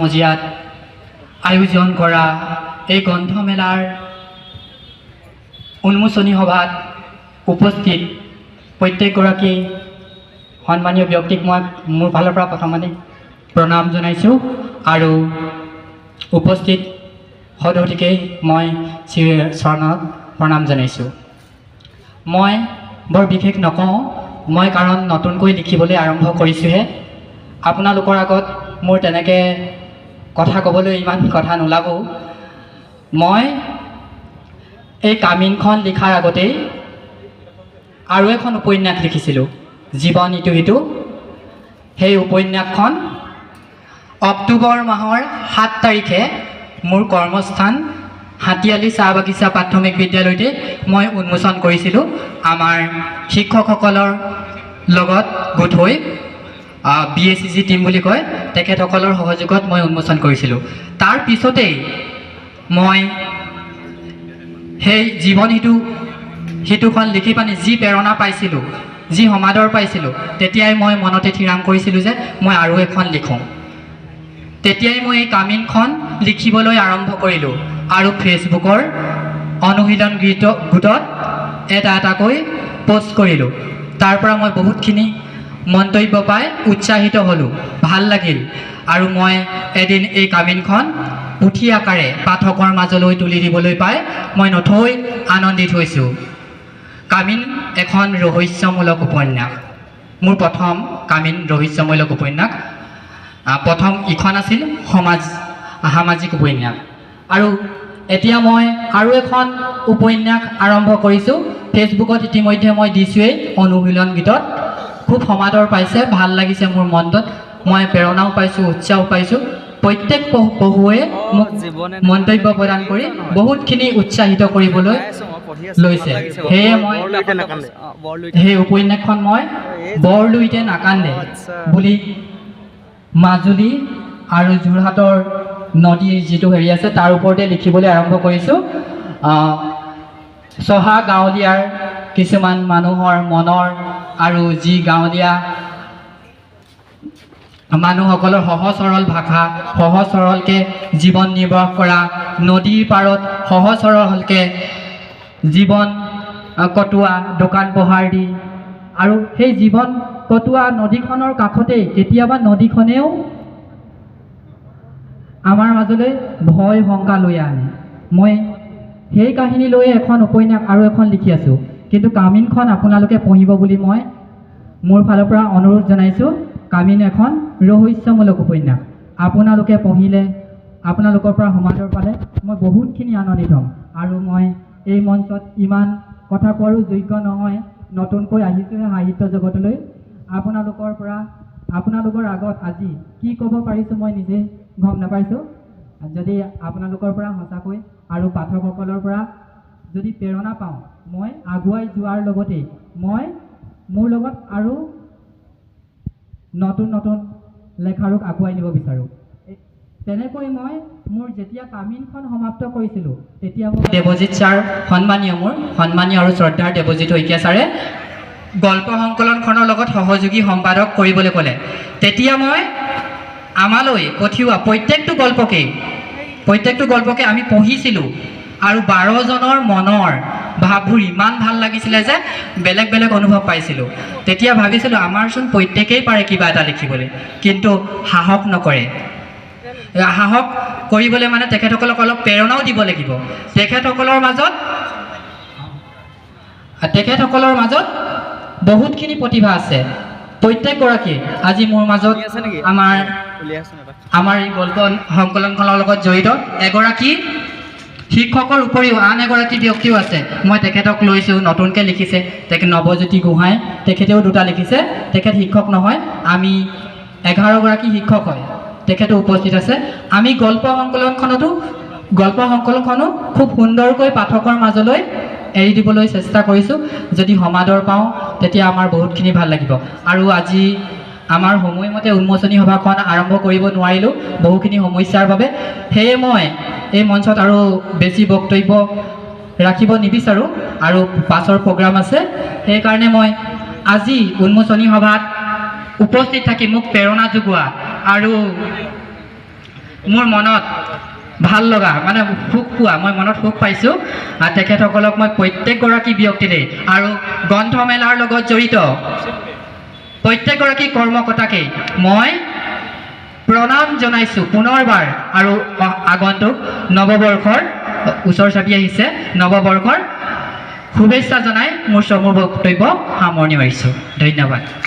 মজিয়াত আয়োজন কৰা এই গ্ৰন্থমেলাৰ উন্মোচনী সভাত উপস্থিত প্ৰত্যেকগৰাকী সন্মানীয় ব্যক্তিক মই মোৰ ফালৰ পৰা প্ৰথমতে প্ৰণাম জনাইছোঁ আৰু উপস্থিত সদৌতিকে মই চৰণত প্ৰণাম জনাইছোঁ। মই বৰ বিশেষ নকওঁ, মই কাৰণ নতুনকৈ লিখিবলৈ আৰম্ভ কৰিছোঁহে। আপোনালোকৰ আগত মোৰ তেনেকৈ কথা ক'বলৈ ইমান কথা নোলাবও। মই এই কামিনখন লিখাৰ আগতেই আৰু এখন উপন্যাস লিখিছিলোঁ, জীৱন ইটো সিটো। সেই উপন্যাসখন অক্টোবৰ মাহৰ 7 তাৰিখে মোৰ কৰ্মস্থান হাতীয়ালি চাহ বাগিচা প্ৰাথমিক বিদ্যালয়তে মই উন্মোচন কৰিছিলোঁ। আমাৰ শিক্ষকসকলৰ লগত গোট হৈ BACC টিম বুলি কয়, তেখেতসকলৰ সহযোগত মই উন্মোচন কৰিছিলোঁ। তাৰ পিছতেই মই সেই জীৱন সিটোখন লিখি পানি যি প্ৰেৰণা পাইছিলোঁ, যি সমাদৰ পাইছিলোঁ, তেতিয়াই মই মনতে থিৰাং কৰিছিলোঁ যে মই আৰু এখন লিখোঁ। তেতিয়াই মই এই কামিনখন লিখিবলৈ আৰম্ভ কৰিলোঁ আৰু ফেচবুকৰ অনুশীলন গোটত এটাকৈ পোষ্ট কৰিলোঁ। তাৰ পৰা মই বহুতখিনি মন্তব্য পাই উৎসাহিত হ'লোঁ, ভাল লাগিল আৰু মই এদিন এই কামিনখন পুথি আকাৰে পাঠকৰ মাজলৈ তুলি দিবলৈ পাই মই নথৈ আনন্দিত হৈছোঁ। কামিন এখন ৰহস্যমূলক উপন্যাস, মোৰ প্ৰথম কামিন ৰহস্যমূলক উপন্যাস। প্ৰথম ইখন আছিল সামাজিক উপন্যাস আৰু এতিয়া মই আৰু এখন উপন্যাস আৰম্ভ কৰিছোঁ। ফেচবুকত ইতিমধ্যে মই দিছোঁৱেই অনুশীলন গীতত। খুব সমাদৰ পাইছে, ভাল লাগিছে মোৰ মনটোত। মই প্ৰেৰণাও পাইছোঁ, উৎসাহো পাইছোঁ। প্ৰত্যেক পঢ়ুৱৈয়ে মোক মন্তব্য প্ৰদান কৰি বহুতখিনি উৎসাহিত কৰিবলৈ লৈছে। সেয়ে মই সেই উপন্যাসখন মই বৰলুইতে নাকান্দে বুলি মাজুলী আৰু যোৰহাটৰ নদীৰ যিটো হেৰি আছে তাৰ ওপৰতে লিখিবলৈ আৰম্ভ কৰিছোঁ। চহা গাঁৱলীয়াৰ কিছুমান মানুহৰ মনৰ আৰু যি গাঁৱলীয়া মানুহসকলৰ সহজ সৰল ভাষা, সহজ সৰলকৈ জীৱন নিৰ্বাহ কৰা, নদীৰ পাৰত সহজ সৰলকৈ জীৱন কটোৱা, দোকান পোহাৰ দি, আৰু সেই জীৱন কটোৱা নদীখনৰ কাষতেই কেতিয়াবা নদীখনেও আমাৰ মাজলৈ ভয় শংকা লৈ আনে। মই সেই কাহিনী লৈ এখন উপন্যাস আৰু এখন লিখি আছোঁ, কিন্তু কামিনখন আপোনালোকে পঢ়িব বুলি মই মোৰ ফালৰ পৰা অনুৰোধ জনাইছোঁ। কামিন এখন ৰহস্যমূলক উপন্যাস। আপোনালোকে পঢ়িলে, আপোনালোকৰ পৰা সমাদৰ পালে মই বহুতখিনি আনন্দিত হ'ম। আৰু মই এই মঞ্চত ইমান কথা কোৱাৰো যোগ্য নহয়, নতুনকৈ আহিছোঁহে সাহিত্য জগতলৈ। আপোনালোকৰ আগত আজি কি ক'ব পাৰিছোঁ মই নিজে গম নাপাইছোঁ। যদি আপোনালোকৰ পৰা সঁচাকৈ আৰু পাঠকসকলৰ পৰা যদি প্ৰেৰণা পাওঁ, মই আগুৱাই যোৱাৰ লগতেই মই মোৰ লগত আৰু নতুন নতুন লেখাৰুক আগুৱাই নিব বিচাৰোঁ। তেনেকৈ মই মোৰ যেতিয়া কামিনখন সমাপ্ত কৰিছিলোঁ, তেতিয়া মোক দেৱজিৎ ছাৰ, সন্মানীয় আৰু শ্ৰদ্ধাৰ দেৱজিৎ শইকীয়া ছাৰে গল্প সংকলনখনৰ লগত সহযোগী সম্পাদক কৰিবলৈ ক'লে। তেতিয়া মই আমালৈ পঠিওৱা প্ৰত্যেকটো গল্পকে আমি পঢ়িছিলোঁ আৰু 12জনৰ মনৰ ভাৱবোৰ ইমান ভাল লাগিছিলে যে বেলেগ বেলেগ অনুভৱ পাইছিলোঁ। তেতিয়া ভাবিছিলোঁ আমাৰচোন প্ৰত্যেকেই পাৰে কিবা এটা লিখিবলৈ, কিন্তু সাহস নকৰে। সাহস কৰিবলৈ মানে তেখেতসকলক অলপ প্ৰেৰণাও দিব লাগিব। তেখেতসকলৰ মাজত বহুতখিনি প্ৰতিভা আছে প্ৰত্যেকগৰাকী। আজি মোৰ মাজত আমাৰ এই গল্প সংকলনখনৰ লগত জড়িত এগৰাকী শিক্ষকৰ উপৰিও আন এগৰাকী ব্যক্তিও আছে। মই তেখেতক লৈছোঁ, নতুনকৈ লিখিছে নৱজ্যোতি গোহাঁই, তেখেতেও 2টা লিখিছে। তেখেত শিক্ষক নহয়, আমি 11গৰাকী শিক্ষক হয়, তেখেতো উপস্থিত আছে। আমি গল্প সংকলনখনো খুব সুন্দৰকৈ পাঠকৰ মাজলৈ এৰি দিবলৈ চেষ্টা কৰিছোঁ। যদি সমাদৰ পাওঁ তেতিয়া আমাৰ বহুতখিনি ভাল লাগিব। আৰু আজি আমাৰ সময়মতে উন্মোচনী সভাখন আৰম্ভ কৰিব নোৱাৰিলোঁ বহুখিনি সমস্যাৰ বাবে। সেয়ে মই এই মঞ্চত আৰু বেছি বক্তব্য ৰাখিব নিবিচাৰোঁ আৰু পাছৰ প্ৰগ্ৰাম আছে। সেইকাৰণে মই আজি উন্মোচনী সভাত উপস্থিত থাকি মোক প্ৰেৰণা যোগোৱা আৰু মোৰ মনত ভাল লগা মানে সুখ পোৱা মই মনত সুখ পাইছোঁ তেখেতসকলক মই প্ৰত্যেকগৰাকী ব্যক্তিৰে আৰু গ্ৰন্থমেলাৰ লগত জড়িত প্ৰত্যেকগৰাকী কৰ্মকৰ্তাকেই মই প্ৰণাম জনাইছোঁ পুনৰবাৰ আৰু আগন্তুক নৱবৰ্ষৰ ওচৰ চাপি আহিছে নৱবৰ্ষৰ শুভেচ্ছা জনাই মোৰ চমু বক্তব্য সামৰণি মাৰিছোঁ ধন্যবাদ